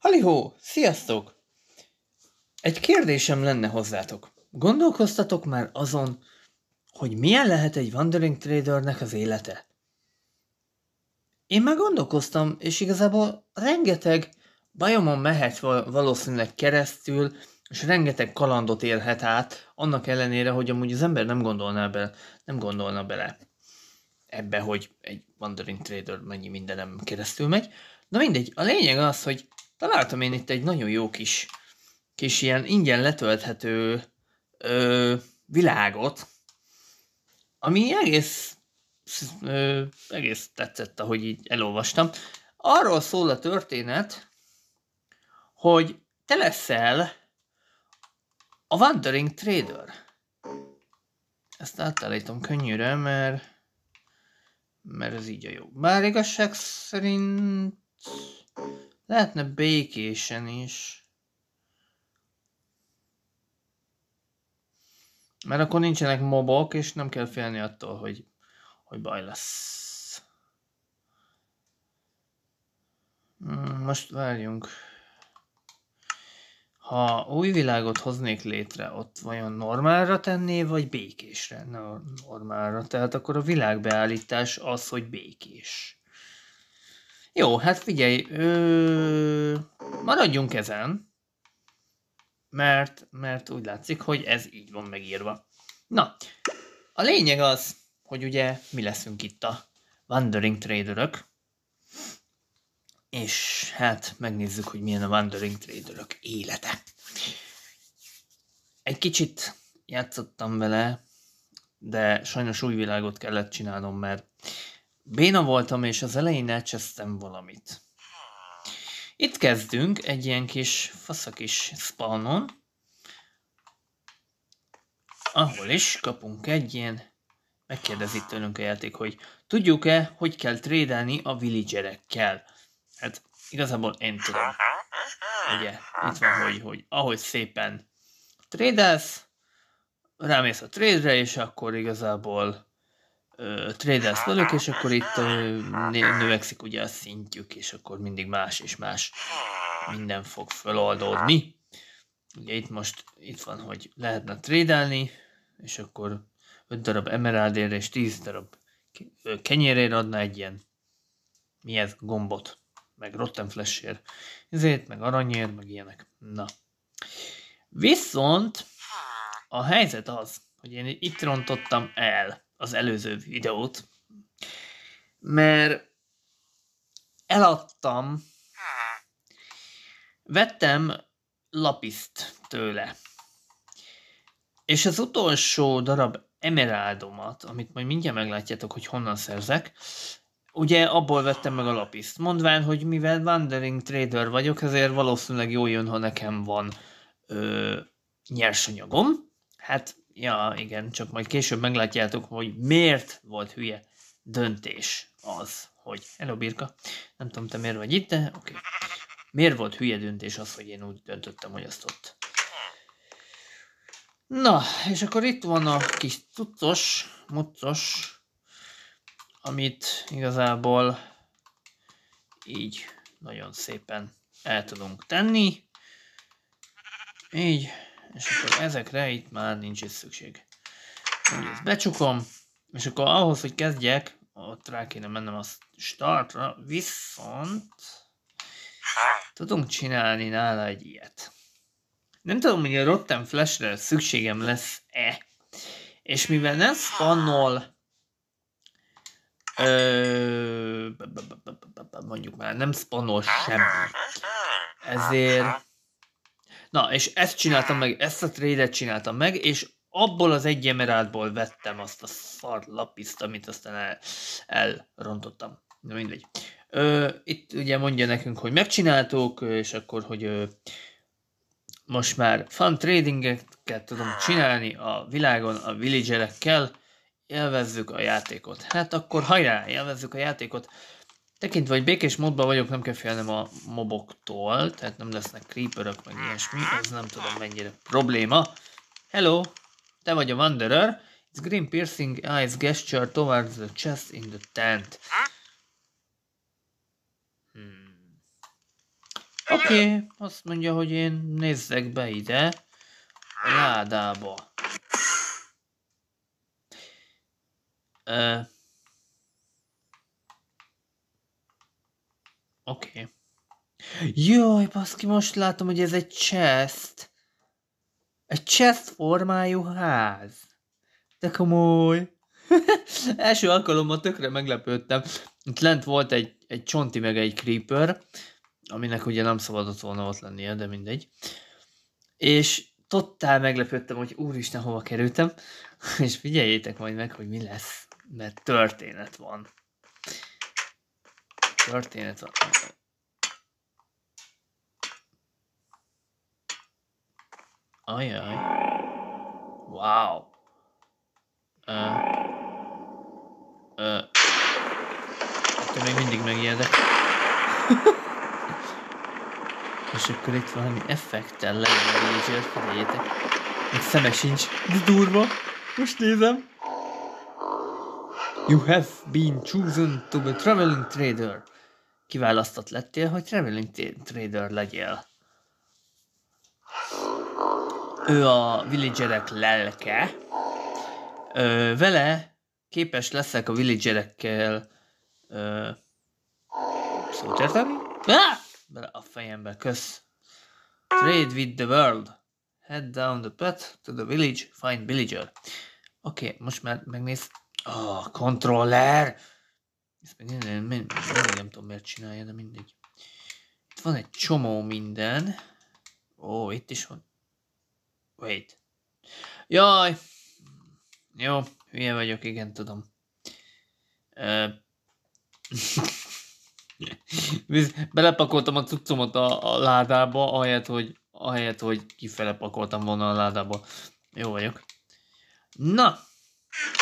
Halihó, sziasztok! Egy kérdésem lenne hozzátok. Gondolkoztatok már azon, hogy milyen lehet egy Wandering Tradernek az élete? Én már gondolkoztam, és igazából rengeteg bajomon mehet valószínűleg keresztül, és rengeteg kalandot élhet át, annak ellenére, hogy amúgy az ember nem gondolna bele ebbe, hogy egy Wandering Trader mennyi mindenem keresztül megy. Na mindegy, a lényeg az, hogy találtam én itt egy nagyon jó kis ilyen ingyen letölthető világot, ami egész tetszett, ahogy így elolvastam. Arról szól a történet, hogy te leszel a Wandering Trader. Ezt átállítom könnyűre, mert ez így a jó. Bár igazság szerint lehetne békésen is. Mert akkor nincsenek mobok, és nem kell félni attól, hogy baj lesz. Most várjunk. Ha új világot hoznék létre, ott vajon normálra tenné, vagy békésre? Normálra. Tehát akkor a világbeállítás az, hogy békés. Jó, hát figyelj, maradjunk ezen. Mert úgy látszik, hogy ez így van megírva. Na, a lényeg az, hogy ugye mi leszünk itt a Wandering Traderök, és hát megnézzük, hogy milyen a Wandering Traderök élete. Egy kicsit játszottam vele, de sajnos új világot kellett csinálnom, mert béna voltam, és az elején elcsesztem valamit. Itt kezdünk egy ilyen kis faszakis spawnon, ahol is kapunk egy ilyen, megkérdezi tőlünk a játék, hogy tudjuk-e, hogy kell trédelni a villagerekkel. Hát igazából én tudom. Ugye, itt van, hogy ahogy szépen trédelsz, rámész a trade-re, és akkor igazából trédelsz velük, és akkor itt növekszik ugye a szintjük, és akkor mindig más és más minden fog feloldódni. Ugye itt van, hogy lehetne trédelni, és akkor 5 darab emeraldért és 10 darab kenyérért adna egy ilyen, mi ez, gombot, meg rotten flashért, ezért, meg aranyért, meg ilyenek. Na. Viszont a helyzet az, hogy én itt rontottam el az előző videót, mert vettem lapiszt tőle. És az utolsó darab emeraldomat, amit majd mindjárt meglátjátok, hogy honnan szerzek, ugye abból vettem meg a lapiszt. Mondván, hogy mivel Wandering Trader vagyok, ezért valószínűleg jól jön, ha nekem van nyersanyagom. Hát, ja, igen, csak majd később meglátjátok, hogy miért volt hülye döntés az, hogy... Hello, Birka. Nem tudom, te miért vagy itt, de oké. Miért volt hülye döntés az, hogy én úgy döntöttem, hogy azt ott... Na, és akkor itt van a kis muccos, amit igazából így nagyon szépen el tudunk tenni. Így, és akkor ezekre itt már nincs is szükség. Úgy ezt becsukom, és akkor ahhoz, hogy kezdjek, ott rá kéne mennem a startra, viszont tudunk csinálni nála egy ilyet. Nem tudom, hogy a rotten flashre szükségem lesz-e. És mivel nem spannol, mondjuk már nem spannol semmi. Ezért... Na, és ezt csináltam meg, ezt a trade-et csináltam meg, és abból az egy emeraldból vettem azt a szar lapiszt, amit aztán elrontottam. Na mindegy. Itt ugye mondja nekünk, hogy megcsináltuk, és akkor, hogy... most már fun tradingeket tudom csinálni a világon a villagerekkel, élvezzük a játékot. Hát akkor hajrá, élvezzük a játékot. Tekintve, hogy békés módban vagyok, nem kell félnem a moboktól, tehát nem lesznek creeperök, meg ilyesmi, ez nem tudom mennyire probléma. Hello, te vagy a Wanderer. It's green piercing eyes gesture towards the chest in the tent. Oké, azt mondja, hogy én nézzek be ide a ládába. Oké. Jaj, baszki, most látom, hogy ez egy chest. Egy chest formájú ház. De komoly. Első alkalommal tökre meglepődtem. Itt lent volt egy csonti meg egy creeper, aminek ugye nem szabadott volna ott lennie, de mindegy. És totál meglepődtem, hogy úristen, hova kerültem. És figyeljétek majd meg, hogy mi lesz. Mert történet van. Történet van. Ajaj. Wow. Te még mindig megijedek. És akkor itt valami effektel legyen a villager, figyeljétek. Még szeme sincs, de durva. Most nézem. You have been chosen to be traveling trader. Kiválasztott lettél, hogy traveling trader legyél. Ő a villagerek lelke. Vele képes leszek a villagerekkel szót érteni? Bele a fejembe, kösz. Trade with the world. Head down the path to the village, find villager. Oké, most már megnéz. Controller! Ezt még nem tudom miért csinálja, de mindegy. Itt van egy csomó minden. Itt is van. Wait. Jaj! Jó, hülye vagyok, igen, tudom. Belepakoltam a cuccomat a ládába, ahelyett, hogy kifele pakoltam volna a ládába. Jó vagyok. Na,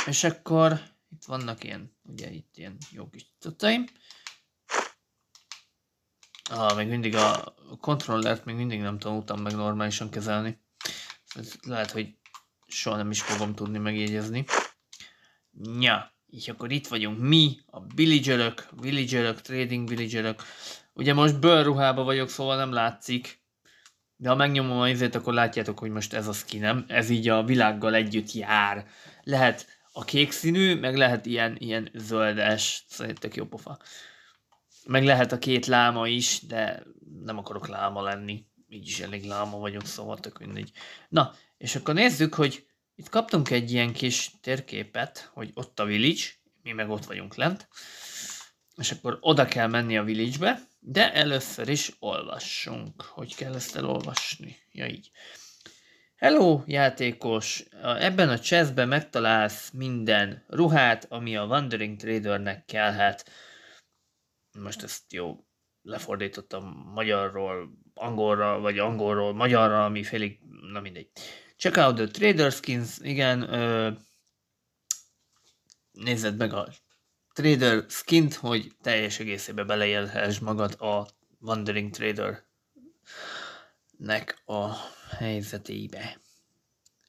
és akkor itt vannak ilyen, ugye itt ilyen jó kis cuccaim. Még mindig a kontrollert még mindig nem tanultam meg normálisan kezelni. Lehet, hogy soha nem is fogom tudni megjegyezni. Ja, és akkor itt vagyunk mi, a villagerök, trading villagerök. Ugye most bőrruhában vagyok, szóval nem látszik. De ha megnyomom a izét, akkor látjátok, hogy most ez a skinem. Ez így a világgal együtt jár. Lehet a kék színű, meg lehet ilyen zöldes. Szóval tök jó pofa. Meg lehet a két láma is, de nem akarok láma lenni. Így is elég láma vagyok, szóval tök mindegy. Na, és akkor nézzük, hogy itt kaptunk egy ilyen kis térképet, hogy ott a village, mi meg ott vagyunk lent. És akkor oda kell menni a village-be, de először is olvassunk. Hogy kell ezt elolvasni? Ja, így. Hello, játékos! Ebben a chestben megtalálsz minden ruhát, ami a Wandering Tradernek kellhet. Most ezt jó lefordítottam magyarról, angolra, vagy angolról, magyarra, ami félig, na mindegy. Check out the trader skins, igen, nézzed meg a trader skint, hogy teljes egészében beleélhess magad a Wandering Tradernek a helyzetébe.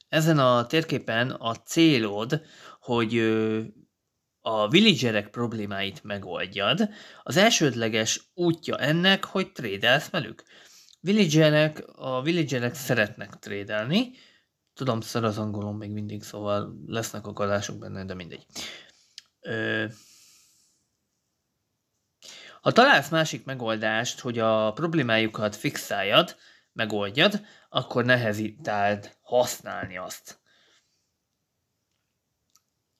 Ezen a térképen a célod, hogy a villagerek problémáit megoldjad. Az elsődleges útja ennek, hogy trédelsz velük. A villagerek szeretnek trédelni. Tudom, szar az angolom még mindig, szóval lesznek akadások benne, de mindegy. Ha találsz másik megoldást, hogy a problémájukat fixáljad, megoldjad, akkor ne hezitáld használni azt.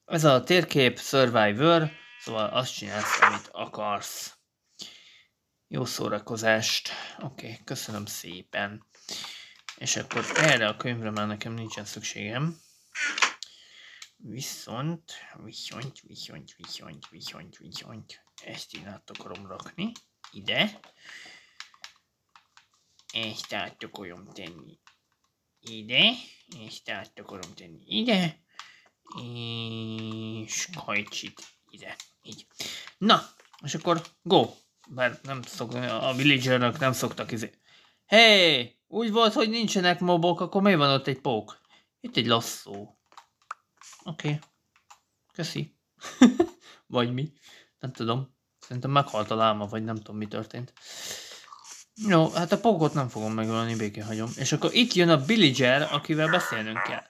Ez a térkép Survivor, szóval azt csinálsz, amit akarsz. Jó szórakozást. Oké, köszönöm szépen. És akkor erre a könyvre már nekem nincsen szükségem. Viszont ezt én át akarom rakni ide. Ezt át akarom tenni ide. Ezt át akarom tenni ide. És kajcsit ide. Így. Na, és akkor go! Bár nem a villagernek nem szoktak Hey! Úgy volt, hogy nincsenek mobok, akkor miért van ott egy pók? Itt egy lasszó. Oké. Köszi. Vagy mi? Nem tudom. Szerintem meghalt a láma, vagy nem tudom, mi történt. Jó, hát a pókot nem fogom megölni, békén hagyom. És akkor itt jön a Villager, akivel beszélnünk kell.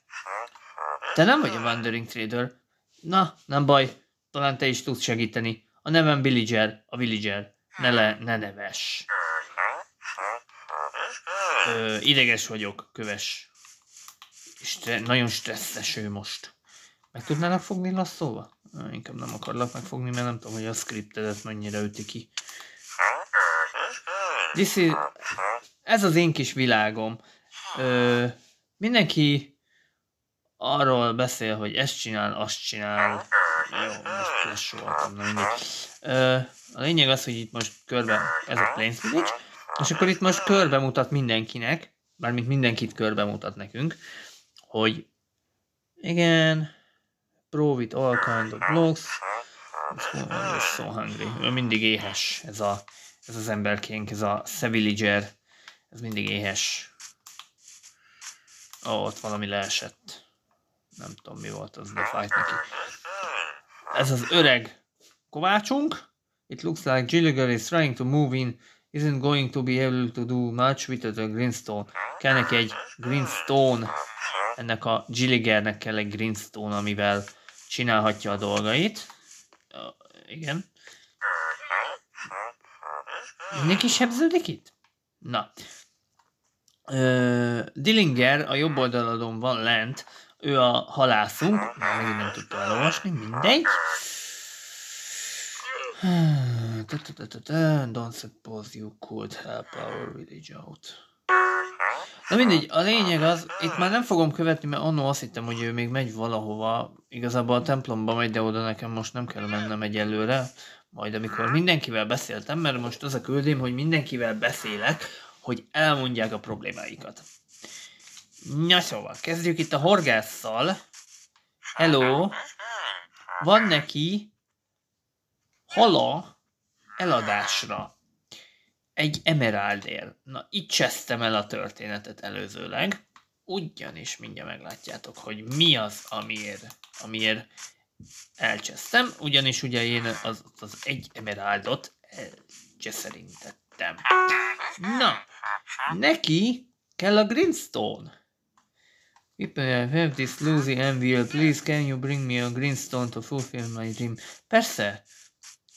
Te nem vagy a Wandering Trader. Na, nem baj. Talán te is tudsz segíteni. A nevem Villager, a Villager. Ne neves. Ideges vagyok, köves. Nagyon stresszes ő most. Meg tudnának fogni lasszóval? Inkább nem akarlak megfogni, mert nem tudom, hogy a scriptedet mennyire üti ki. Ez az én kis világom. Mindenki arról beszél, hogy ezt csinál, azt csinál. Jó, most flash voltam, na mindegy. A lényeg az, hogy itt most körbe, ez a Plains Village, és akkor itt most körbe mutat mindenkinek, mármint mindenkit körbe mutat nekünk, hogy igen, prove with all kind of blocks, so hungry. Ő mindig éhes, ez az emberkénk, ez a Villager, ez mindig éhes. Ott valami leesett. Nem tudom, mi volt az, de fájt neki. Ez az öreg kovácsunk. It looks like Gilliger is trying to move in. Isn't going to be able to do much with the greenstone. Kell neki egy greenstone. Ennek a Gilligernek kell egy greenstone, amivel csinálhatja a dolgait. Igen. Mindenki sebződik itt? Na. Dillinger a jobb oldalon van lent. Ő a halászunk. Már megint nem tudta elolvasni, mindegy. Don't suppose you could help our village out. Na mindegy, a lényeg az, itt már nem fogom követni, mert annól azt hittem, hogy ő még megy valahova. Igazából a templomba megy, de oda nekem most nem kell mennem egyelőre. Majd amikor mindenkivel beszéltem, mert most az a küldém, hogy mindenkivel beszélek, hogy elmondják a problémáikat. Na szóval, kezdjük itt a horgásszal. Hello! Van neki hala eladásra. Egy emeraldért. Na, itt csesztem el a történetet előzőleg. Ugyanis mindjárt meglátjátok, hogy mi az, amiért elcsesztem. Ugyanis ugye én az egy emeraldot elcseszerintettem. Na, neki kell a greenstone. If I have this Lucy Anvil, please can you bring me a greenstone to fulfill my dream? Persze.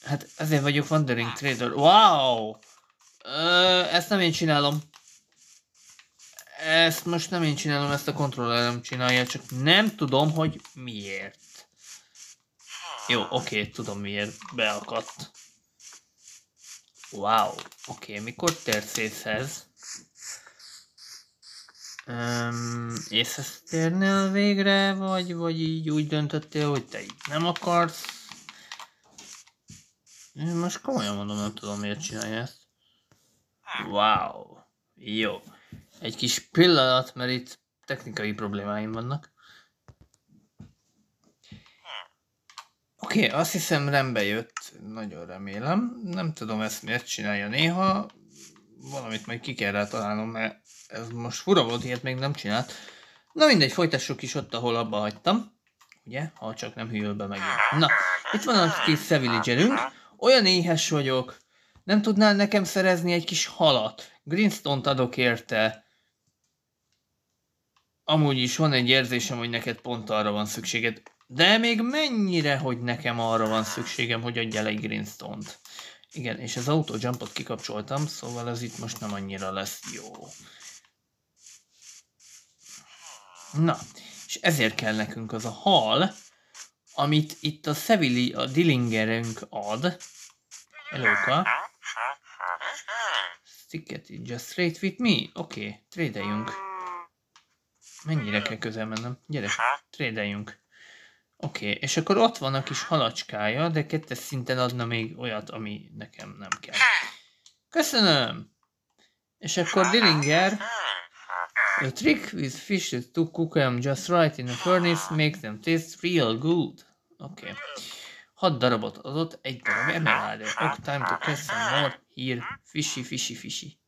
Hát ezért vagyok Wandering Trader. Wow! Ezt nem én csinálom. Ezt most nem én csinálom, ezt a kontrollerem csinálja, csak nem tudom, hogy miért. Jó, oké, tudom miért beakadt. Wow, oké, mikor térsz észhez? Észhez térnél végre, vagy így úgy döntöttél, hogy te így nem akarsz? Én most komolyan mondom, nem tudom miért csinálja ezt. Wow, jó. Egy kis pillanat, mert itt technikai problémáim vannak. Oké, azt hiszem rendbe jött, nagyon remélem. Nem tudom ezt miért csinálja néha. Valamit majd ki kell rá találnom, mert ez most fura volt, ilyet még nem csinált. Na mindegy, folytassuk is ott, ahol abba hagytam. Ugye? Ha csak nem hűl be megint. Na, itt van a kis Villagerünk. Olyan éhes vagyok. Nem tudnál nekem szerezni egy kis halat? Greenstone-t adok érte. Amúgy is van egy érzésem, hogy neked pont arra van szükséged. De még mennyire, hogy nekem arra van szükségem, hogy adjál egy Greenstone-t. Igen, és az auto-jumpot kikapcsoltam, szóval ez itt most nem annyira lesz jó. Na, és ezért kell nekünk az a hal, amit itt a Dillingerünk ad. Helóka. Stick it just straight with me. Oké, trédeljünk. Mennyire kell közel mennem? Gyere, trédeljünk. Oké, és akkor ott van a kis halacskája, de kettes szinten adna még olyat, ami nekem nem kell. Köszönöm! És akkor Dillinger, a trick with fishes to cook them just right in the furnace makes them taste real good. Oké. 6 darabot adott, egy darab emerald. Ok, time to catch some more here. Fishy.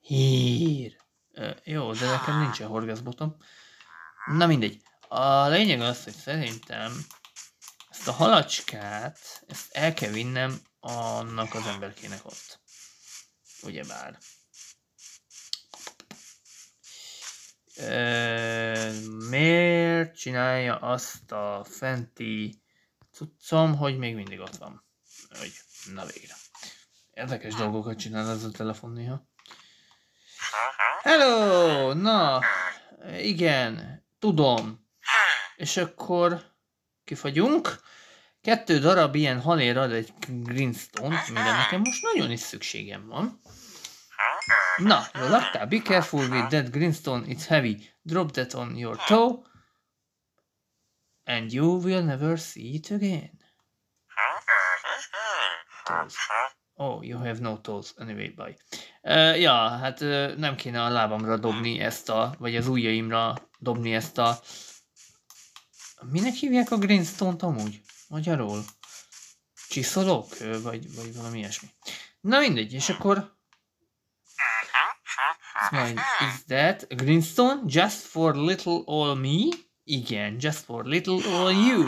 Here. Jó, de nekem nincsen horgászbotom. Na mindegy. A lényeg az, hogy szerintem ezt a halacskát, ezt el kell vinnem annak az emberkének ott. Ugyebár. Miért csinálja azt a fenti cuccom, hogy még mindig ott van? Hogy, na végre. Érdekes dolgokat csinál ez a telefon néha. Hello! Na, igen, tudom. És akkor kifagyunk. 2 darab ilyen halér ad egy greenstone-t, mire nekem most nagyon is szükségem van. Na, jól laktál. Be careful with that greenstone, it's heavy. Drop that on your toe, and you will never see it again. Toes. Oh, you have no toes. Anyway, bye. Ja, hát nem kéne a lábamra dobni ezt vagy az ujjaimra dobni ezt a... Minek hívják a greenstone-t amúgy? Magyarul? Csiszolok? Vagy valami ilyesmi. Na mindegy, és akkor... Is that a greenstone just for little old me? Igen, just for little old you.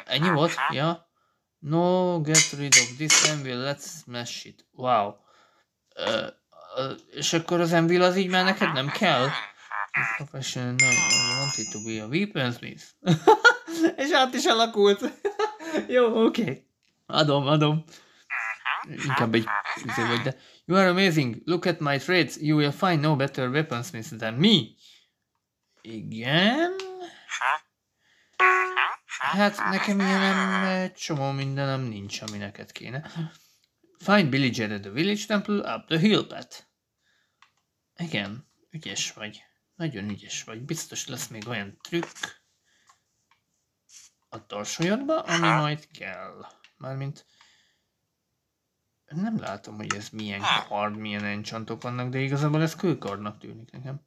Ennyi volt? Ja. No, get rid of this anvil, let's smash it. Wow. És akkor az anvil az így már neked nem kell? Professional, no, I wanted to be a weaponsmith. És át is alakult. Jó, oké. Adom. Inkább egy vagy, de... You are amazing. Look at my trades. You will find no better weaponsmith than me. Igen? Hát nekem ilyenem egy csomó mindenem nincs, ami neked kéne. Find villager at the village temple up the hill path. Igen, ügyes vagy. Nagyon ügyes vagy. Biztos lesz még olyan trükk a torsójadba, ami majd kell. Mármint nem látom, hogy ez milyen kard, milyen enchantok vannak, de igazából ez kőkardnak tűnik nekem.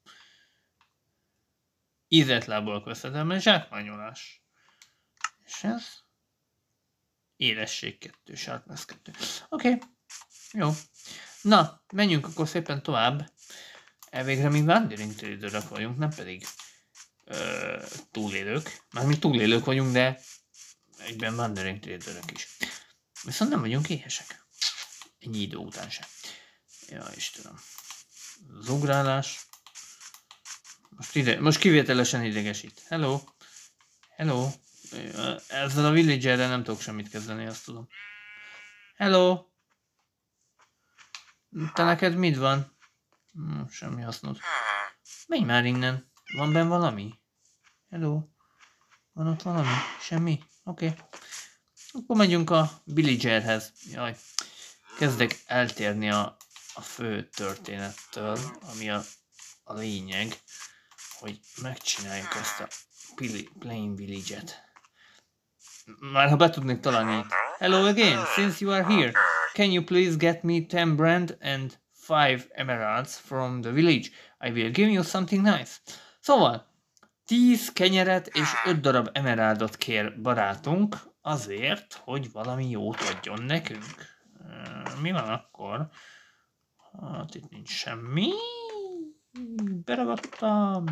Ízetlából veszedelme, zsákmányolás. És ez? Élesség 2, sharpness 2. Oké, jó. Na, menjünk akkor szépen tovább. Elvégre mi wandering traderek vagyunk, nem pedig túlélők. Mármint túlélők vagyunk, de egyben wandering traderek is. Viszont nem vagyunk éhesek. Ennyi idő után sem. Ja, Istenem. Az ugrálás. Most kivételesen idegesít. Hello. Ezzel a villagerrel nem tudok semmit kezdeni, azt tudom. Hello. Te neked mit van? Semmi hasznod. Menj már innen. Van benn valami? Hello. Van ott valami? Semmi? Oké. Akkor megyünk a villagerhez. Jaj. Kezdek eltérni a fő történettől, ami a lényeg, hogy megcsináljuk ezt a plain village-et. Már ha be tudnék találni itt. Hello again, since you are here, can you please get me 10 brand and 5 emeralds from the village? I will give you something nice. Szóval, 10 kenyeret és 5 darab emeraldot kér barátunk azért, hogy valami jót adjon nekünk. Mi van akkor? Hát itt nincs semmi. Beragadtam.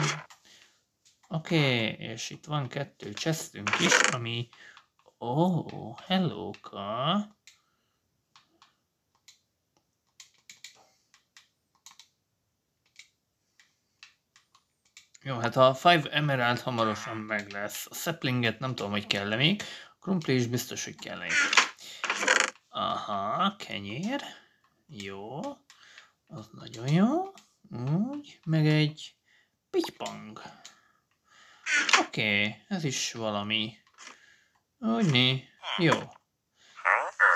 Oké, és itt van 2 chestünk is, ami... Oh, hellóka. Jó, hát a 5 emerald hamarosan meg lesz. A saplinget nem tudom, hogy kell-e még. A krumpli is biztos, hogy kell-e. Aha, kenyér. Jó. Az nagyon jó. Úgy, meg egy pitypang. Oké, ez is valami. Úgyni. Jó.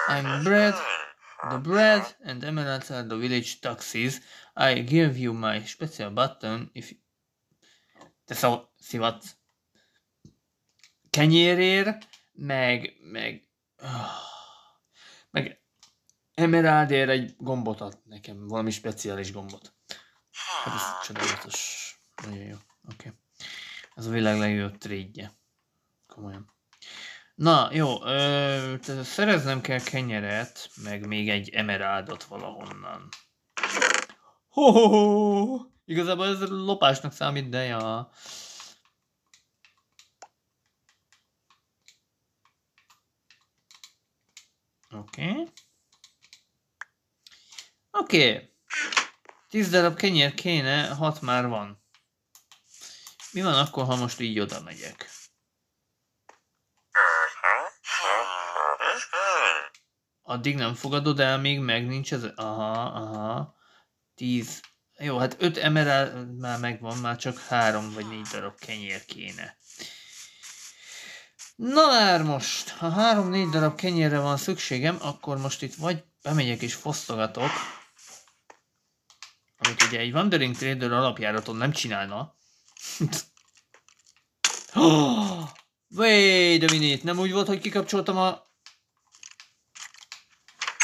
I'm bread. The bread and emeralds are the village taxes. I give you my special button if... Te szivatsz. Kenyérért, meg emeraldért egy gombot ad nekem, valami speciális gombot. Hát ez csodálatos. Nagyon jó. Oké. Ez a világ legjobb trade-je. Komolyan. Na, jó. Szereznem kell kenyeret, meg még egy emeraldot valahonnan. Ho-ho-ho! Igazából ez lopásnak számít, de ja. Oké. Oké. 10 darab kenyér kéne, 6 már van. Mi van akkor, ha most így oda megyek? Addig nem fogadod el, még meg nincs ez... Aha. 10. Jó, hát 5 emerald már megvan, már csak 3 vagy 4 darab kenyér kéne. Na már most, ha 3-4 darab kenyérre van szükségem, akkor most itt vagy bemegyek és fosztogatok, amit ugye egy Wandering Trader alapjáraton nem csinálna. Wait a minute, nem úgy volt, hogy kikapcsoltam a...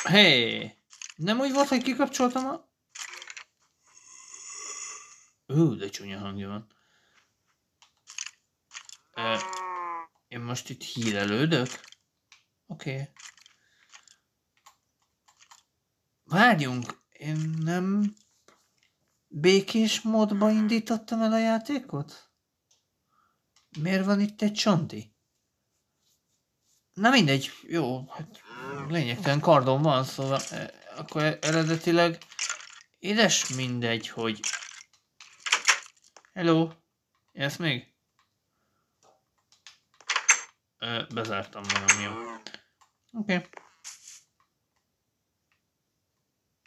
Hey! Nem úgy volt, hogy kikapcsoltam a... De csúnya hangja van. Én most itt hílelődök? Oké. Várjunk, én nem békés módba indítottam el a játékot? Miért van itt egy csonti? Na mindegy, jó, hát lényegtelen kardon van, szóval akkor eredetileg édes mindegy, hogy... Hello, élsz még? Bezártam magam, jó. Oké.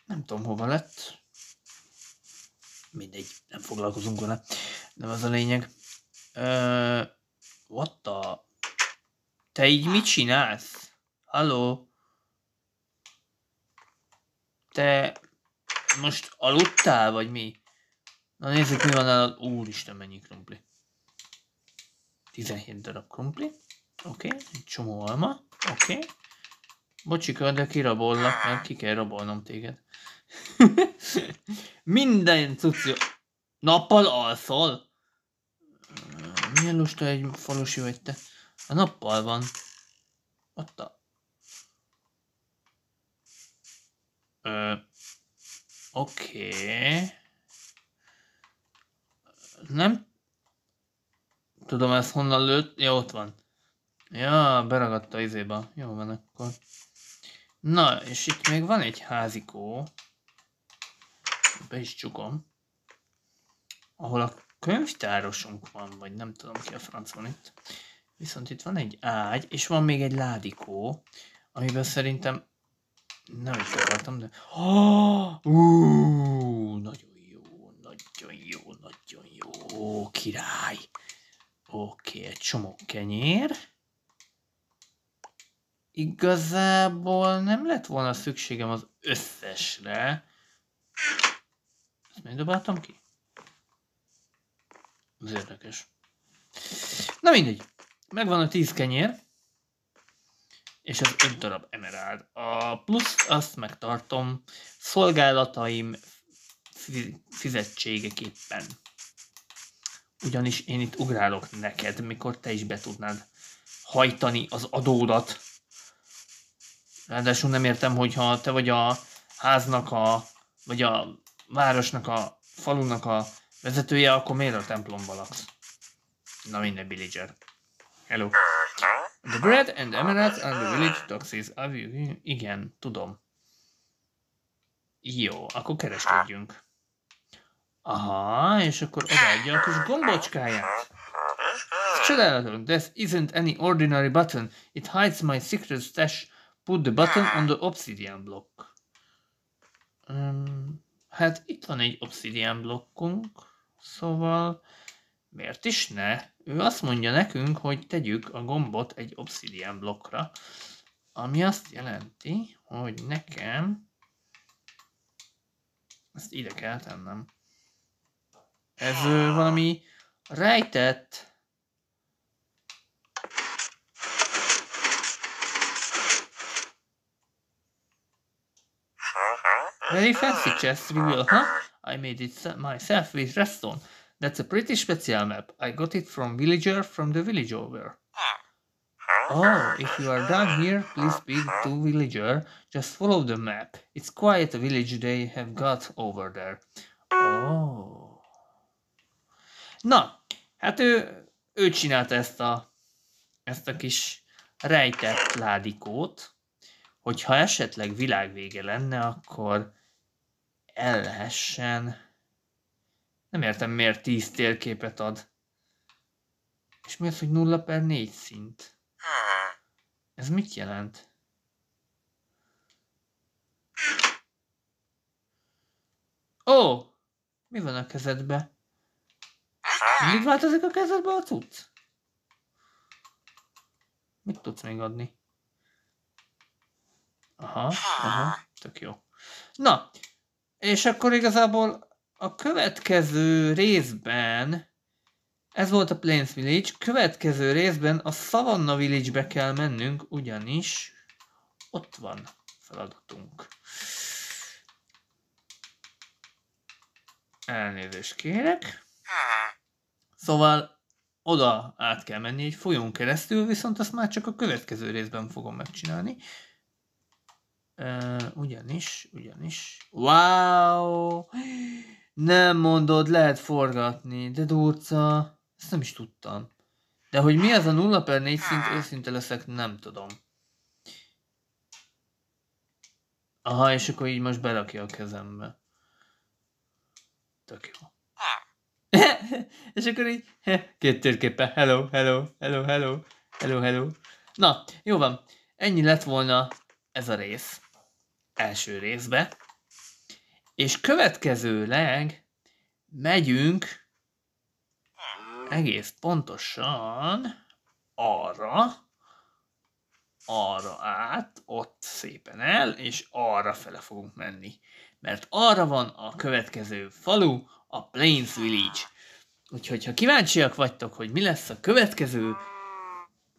Nem tudom, hova lett. Mindegy, nem foglalkozunk vele. Nem az a lényeg. What the... Te így mit csinálsz? Halló? Te most aludtál, vagy mi? Na nézzük, mi van nálad. Úristen, mennyi krumpli. 17 darab krumpli. Oké, egy csomó alma. Oké. Bocsika, de kirabollak, mert ki kell rabolnom téged. Minden cucció. Nappal alszol? Milyen lusta egy falusi vagy te? A nappal van. Ott a... Oké. Nem tudom, ezt honnan lőtt. Ja, ott van. Ja, beragadta izéba. Jó van akkor. Na, és itt még van egy házikó. Be is csukom. Ahol a könyvtárosunk van, vagy nem tudom ki a franc van itt. Viszont itt van egy ágy, és van még egy ládikó, amiben szerintem nem is akartam, de... Nagyon jó, nagyon jó, nagyon jó, király. Oké, egy csomó kenyér. Igazából nem lett volna szükségem az összesre. Ezt még dobáltam ki? Ez érdekes. Na mindegy. Megvan a 10 kenyér. És az 5 darab emerald. A plusz azt megtartom szolgálataim fizetségeképpen. Ugyanis én itt ugrálok neked, mikor te is be tudnád hajtani az adódat. Ráadásul nem értem, hogyha te vagy a háznak vagy a városnak, a falunak a vezetője, akkor miért a templomba laksz? Na minden, villager. Hello. The bread and emeralds are the village taxes. Igen, tudom. Jó, akkor kereskedjünk. Aha, és akkor odaadja a kis gombocskáját. Csodálatos. This isn't any ordinary button. It hides my secret stash. Put the button on the obsidian block. Hát itt van egy obsidian blokkunk, szóval miért is ne? Ő azt mondja nekünk, hogy tegyük a gombot egy obsidian blokkra, ami azt jelenti, hogy nekem ezt ide kell tennem. Ez valami rejtett very fancy chest reveal, huh? I made it myself with redstone. That's a pretty special map. I got it from villager from the village over. Oh, if you are done here, please speak to villager. Just follow the map. It's quite a village they have got over there. Oh. Na, hát ő csinálta ezt a kis rejtett ládikót, hogyha esetleg világvége lenne, akkor el lehessen... Nem értem, miért 10 térképet ad. És mi az, hogy 0/4 szint? Ez mit jelent? Ó! Mi van a kezedbe? Mindig változik a kezedbe a cucc? Mit tudsz még adni? Aha, tök jó. Na, és akkor igazából a következő részben, ez volt a Plains Village, következő részben a Savannah Village-be kell mennünk, ugyanis ott van feladatunk. Elnézést kérek. Szóval oda át kell menni egy folyón keresztül, viszont azt már csak a következő részben fogom megcsinálni. Ugyanis. Wow! Nem mondod, lehet forgatni, de durca. Ezt nem is tudtam. De hogy mi az a 0/4 szint, őszinte leszek, nem tudom. Aha, és akkor így most berakja a kezembe. Tök jó. És akkor így, 2 térképe, hello. Na, jó van. Ennyi lett volna ez a rész. Első részbe. És következőleg megyünk egész pontosan arra át, ott szépen el, és arra fele fogunk menni. Mert arra van a következő falu, a Plains Village. Úgyhogy, ha kíváncsiak vagytok, hogy mi lesz a következő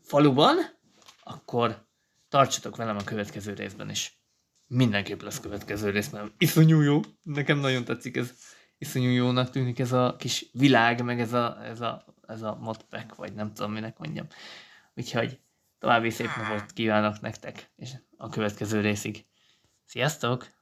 faluban, akkor tartsatok velem a következő részben is. Mindenképp lesz következő rész, mert iszonyú jó. Nekem nagyon tetszik ez. Iszonyú jónak tűnik ez a kis világ, meg ez a modpack, vagy nem tudom, minek mondjam. Úgyhogy további szép napot kívánok nektek, és a következő részig. Sziasztok!